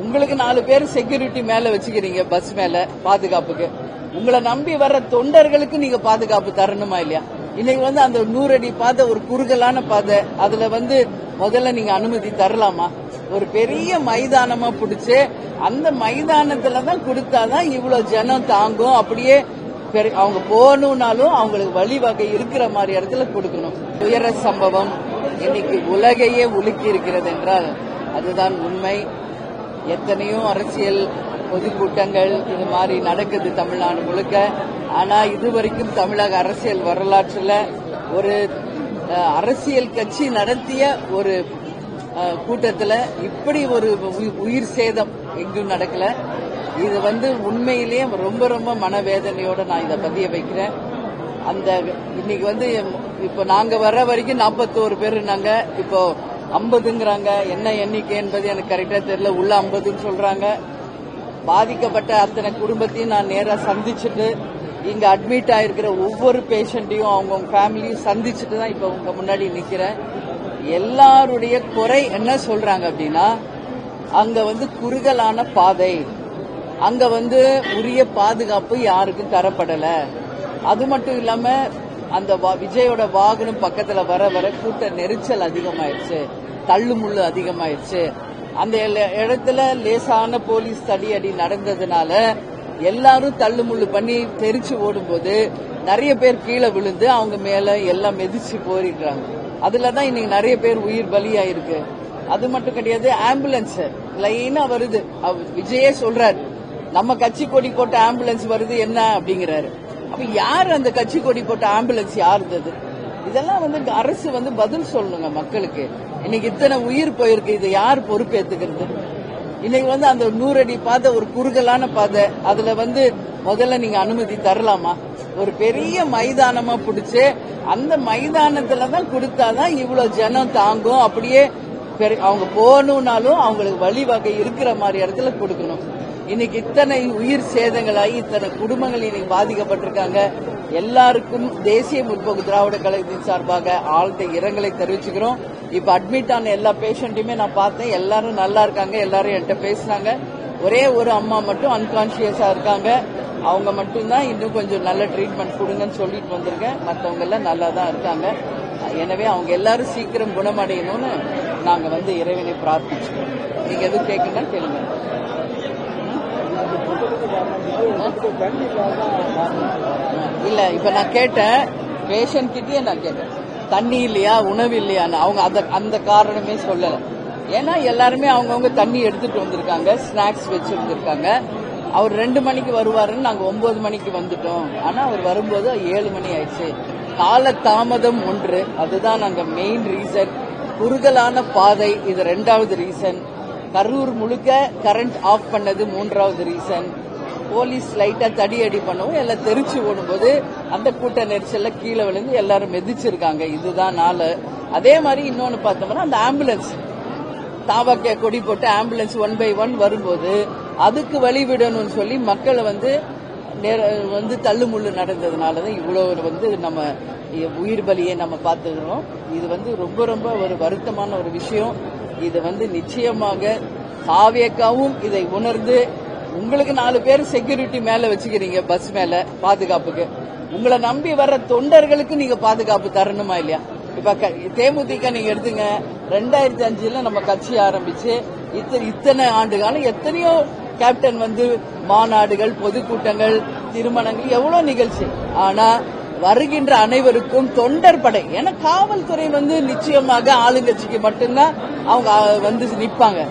உங்களுக்கு 4 பேர் செக்யூரிட்டி மேல வச்சுக்கிறீங்க, பஸ் மேல பாதுகாப்புக்கு. உங்களை நம்பி வர்ற தொண்டர்களுக்கு நீங்க பாதுகாப்பு தரணுமா இல்லையா? இன்னைக்கு அந்த 100 அடி பாதை ஒரு குறுகலான பாதை, அதுல முதல்ல நீங்க அனுமதி தரலாமா? ஒரு பெரிய மைதானமா பிடிச்சு அந்த மைதானத்துல தான் கொடுத்தாதான் இவ்வளவு ஜனம் தாங்கும். அப்படியே அவங்க போகணும்னாலும் அவங்களுக்கு வழிவகை இருக்கிற மாதிரி இடத்துல கொடுக்கணும். துயர சம்பவம் இன்னைக்கு உலகையே உலுக்கி இருக்கிறது என்றால் அதுதான் உண்மை. எத்தனையோ அரசியல் பொதுக்கூட்டங்கள் இது மாதிரி நடக்குது தமிழ்நாடு முழுக்க. ஆனா இதுவரைக்கும் தமிழக அரசியல் வரலாற்றுல ஒரு அரசியல் கட்சி நடத்திய ஒரு கூட்டத்துல இப்படி ஒரு உயிர் சேதம் எங்கும் நடக்கல. இது உண்மையிலேயே ரொம்ப ரொம்ப மனவேதனையோட நான் இதை பதிய வைக்கிறேன். இன்னைக்கு இப்போ நாங்க வர்ற வரைக்கும் 41 பேர் இருந்தாங்க, இப்போ 50ங்கிறாங்க. என்ன எண்ணிக்கை என்பது எனக்கு கரெக்டா தெரியல. உள்ள 50ன்னு சொல்றாங்க. பாதிக்கப்பட்ட அத்தனை குடும்பத்தையும் நான் நேரா சந்திச்சுட்டு இங்க அட்மிட் ஆயிருக்கிற ஒவ்வொரு பேஷண்ட்டையும் அவங்க ஃபேமிலியும் சந்திச்சுட்டு தான் இப்ப உங்க முன்னாடி நிக்கிறேன். எல்லாருடைய குறை என்ன சொல்றாங்க அப்படின்னா, அங்க குறுகலான பாதை, அங்க உரிய பாதுகாப்பு யாருக்கும் தரப்படல. அது மட்டும் இல்லாம அந்த விஜயோட வாகனம் பக்கத்துல வர வர கூட்ட நெரிச்சல் அதிகமாயிருச்சு, தள்ளுமுள்ளு அதிகமாயிருச்சு. அந்த இடத்துல லேசான போலீஸ் தடியடி நடந்ததுனால எல்லாரும் தள்ளுமுள்ளு பண்ணி தெரிச்சு ஓடும்போது நிறைய பேர் கீழே விழுந்து அவங்க மேல எல்லாம் மிதிச்சு போயிடுறாங்க. அதுலதான் இன்னைக்கு நிறைய பேர் உயிர் பலியாயிருக்கு. அது மட்டும் கிடையாது, ஆம்புலன்ஸ் லைனா வருது. விஜயே சொல்றாரு, நம்ம கட்சி கொடி போட்ட ஆம்புலன்ஸ் வருது என்ன அப்படிங்கிறாரு. அப்ப யாரு அந்த கட்சி கொடி போட்ட ஆம்புலன்ஸ் யாருது? இதெல்லாம் அரசு பதில் சொல்லணுங்க மக்களுக்கு. இன்னைக்கு இத்தனை உயிர் போயிருக்கு, இதை யார் பொறுப்பேத்துக்கிறது? இன்னைக்கு அந்த 100 அடி பாதை ஒரு குறுகலான பாதை, அதுல முதல்ல நீங்க அனுமதி தரலாமா? ஒரு பெரிய மைதானமா பிடிச்சு அந்த மைதானத்துல தான் கொடுத்தாதான் இவ்வளவு ஜனம் தாங்கும். அப்படியே அவங்க போகணும்னாலும் அவங்களுக்கு வழிவகை இருக்கிற மாதிரி இடத்துல கொடுக்கணும். இன்னைக்கு இத்தனை உயிர் சேதங்களாகி இத்தனை குடும்பங்கள் இன்னைக்கு பாதிக்கப்பட்டிருக்காங்க. எல்லாருக்கும் தேசிய முற்போக்கு திராவிட கழகத்தின் சார்பாக ஆழ்ந்த இரங்கலை தெரிவிச்சுக்கிறோம். இப்ப அட்மிட் ஆன எல்லா பேஷண்ட்டுமே நான் பார்த்தேன், எல்லாரும் நல்லா இருக்காங்க. எல்லாரும் என்கிட்ட பேசினாங்க. ஒரே ஒரு அம்மா மட்டும் அன்கான்சியஸா இருக்காங்க. அவங்க மட்டும்தான் இன்னும் கொஞ்சம் நல்ல ட்ரீட்மெண்ட் கொடுங்கன்னு சொல்லிட்டு வந்திருக்கேன். மற்றவங்க எல்லாம் நல்லா தான் இருக்காங்க. எனவே அவங்க எல்லாரும் சீக்கிரம் குணமடையணும்னு நாங்க இறைவனை பிரார்த்திச்சுக்கோம். நீங்க எதுவும் கேட்கணும்னா கேளுங்க. இல்ல இப்ப நான் கேட்டேன், பேஷண்ட் கிட்டயே நான் கேட்டேன், தண்ணி இல்லையா உணவு இல்லையான்னு. அவங்க அந்த காரணமே சொல்லல. ஏன்னா எல்லாருமே அவங்கவுங்க தண்ணி எடுத்துட்டு வந்திருக்காங்க, ஸ்நாக்ஸ் வச்சிருந்திருக்காங்க. அவர் 2 மணிக்கு வருவாருன்னு நாங்க 9 மணிக்கு வந்துட்டோம். ஆனா அவர் வரும்போது 7 மணி ஆயிடுச்சு. கால தாமதம் ஒன்று, அதுதான் நாங்க மெயின் ரீசன். குறுகலான பாதை இது 2வது ரீசன். கரூர் முழுக்க கரண்ட் ஆஃப் பண்ணது 3வது ரீசன். போலீஸ் லைட்டா தடியடி பண்ணவும் எல்லாம் தெரிச்சு ஓடும்போது அந்த கூட்ட நெரிசல்ல கீழே விழுந்து எல்லாரும் மிதிச்சிருக்காங்க. இதுதான் நாள். அதே மாதிரி இன்னொன்னு பார்த்தோம்னா அந்த ஆம்புலன்ஸ் தாவக்க கொடி போட்டு ஆம்புலன்ஸ் 1 by 1 வரும்போது அதுக்கு வழிவிடணும்னு சொல்லி மக்களை தள்ளுமுள்ளு நடந்ததுனாலதான் இவ்வளவு நம்ம உயிர் பலியை நம்ம பார்த்துக்கிறோம். இது ரொம்ப ரொம்ப ஒரு வருத்தமான ஒரு விஷயம். இது நிச்சயமாக தாவேக்காவும் இதை உணர்ந்து, உங்களுக்கு 4 பேர் செக்யூரிட்டி மேல வச்சுக்கிறீங்க, பஸ் மேல பாதுகாப்புக்கு. உங்களை நம்பி வர்ற தொண்டர்களுக்கு நீங்க பாதுகாப்பு தரணுமா இல்லையா? இப்ப தேமுதிக நீங்க எடுத்துங்க, 2005 நம்ம கட்சி ஆரம்பிச்சு இத்தனை ஆண்டு காலம் எத்தனையோ கேப்டன் மாநாடுகள், பொதுக்கூட்டங்கள், திருமணங்கள், எவ்வளவு நிகழ்ச்சி. ஆனா வருகின்ற அனைவருக்கும் தொண்டர் படை, ஏன்னா காவல்துறை நிச்சயமாக ஆளுங்கட்சிக்கு மட்டும்தான் அவங்க நிப்பாங்க.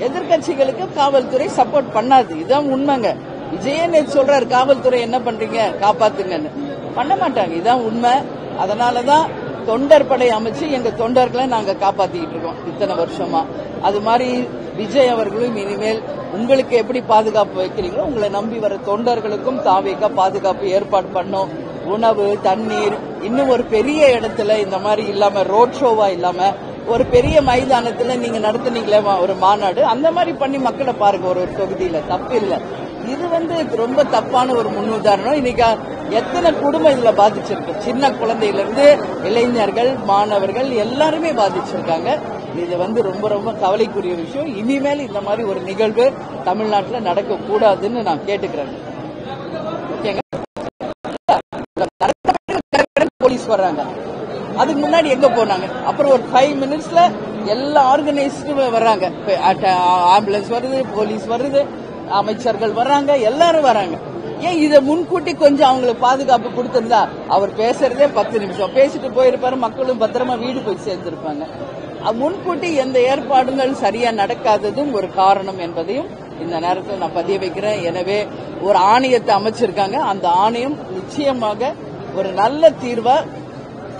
எதிர்கட்சிகளுக்கு காவல்துறை சப்போர்ட் பண்ணாது. இதான் உண்மைங்க. விஜயன் சொல்றாரு, காவல்துறை என்ன பண்றீங்க காப்பாத்துங்கன்னு. பண்ண மாட்டாங்க. இதான் உண்மை. அதனாலதான் தொண்டர் படை அமைச்சு எங்க தொண்டர்களை நாங்க காப்பாத்திக்கிட்டு இருக்கோம் இத்தனை வருஷமா. அது மாதிரி விஜய் அவர்களும் இனிமேல் உங்களுக்கு எப்படி பாதுகாப்பு வைக்கிறீங்களோ உங்களை நம்பி வர தொண்டர்களுக்கும் தாவேக்கா பாதுகாப்பு ஏற்பாடு பண்ணோம். உணவு, தண்ணீர், இன்னும் ஒரு பெரிய இடத்துல இந்த மாதிரி இல்லாம ரோட் ஷோவா இல்லாம ஒரு பெரிய மைதானத்துல நீங்க நடத்துனீங்களே ஒரு மாநாடு, அந்த மாதிரி பண்ணி மக்களை பாருங்க. ஒரு தொகுதியில தப்பு இல்லை. இது ரொம்ப தப்பான ஒரு முன்னுதாரணம். இன்னைக்கு எத்தனை குடும்பம் இதுல பாதிச்சிருக்கு. சின்ன குழந்தையில இருந்து இளைஞர்கள், மாணவர்கள் எல்லாருமே பாதிச்சிருக்காங்க. இது ரொம்ப ரொம்ப கவலைக்குரிய விஷயம். இனிமேல் இந்த மாதிரி ஒரு நிகழ்வு தமிழ்நாட்டில் நடக்கக்கூடாதுன்னு நான் கேட்டுக்கிறேன். ஓகேங்க. போலீஸ் வர்றாங்க, அதுக்கு முன்னாடி எங்க போனாங்க? அப்புறம் ஒரு 5 மினிட்ஸ்ல எல்லா ஆர்கனைஸ்டும் வர்றாங்க. ஆம்புலன்ஸ் வருது, போலீஸ் வருது, அமைச்சர்கள் வர்றாங்க, எல்லாரும் வராங்க. ஏன் இதை முன்கூட்டி கொஞ்சம் அவங்களுக்கு பாதுகாப்பு கொடுத்திருந்தா அவர் பேசுறதே 10 நிமிஷம் பேசிட்டு போயிருப்பாரு, மக்களும் பத்திரமா வீடு போய் சேர்ந்திருப்பாங்க. முன்கூட்டி எந்த ஏற்பாடுகள் சரியா நடக்காததும் ஒரு காரணம் என்பதையும் இந்த நேரத்தில் நான் பதிய வைக்கிறேன். எனவே ஒரு ஆணையத்தை அமைச்சிருக்காங்க, அந்த ஆணையம் நிச்சயமாக ஒரு நல்ல தீர்வா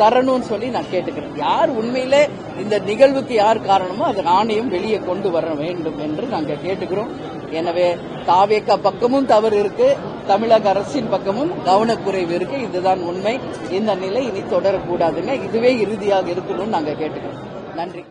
தரணும்னு சொல்லி நான் கேட்டுக்கிறேன். யார் உண்மையிலே இந்த நிகழ்வுக்கு யார் காரணமோ அதை ஆணையம் வெளியே கொண்டு வர வேண்டும் என்று நாங்கள் கேட்டுக்கிறோம். எனவே தாவேகா பக்கமும் தவறு இருக்கு, தமிழக அரசின் பக்கமும் கவனக்குறைவு இருக்கு. இதுதான் உண்மை. இந்த நிலை இனி தொடரக்கூடாதுங்க. இதுவே இறுதியாக இருக்கணும்னு நாங்கள் கேட்டுக்கிறோம். நன்றி.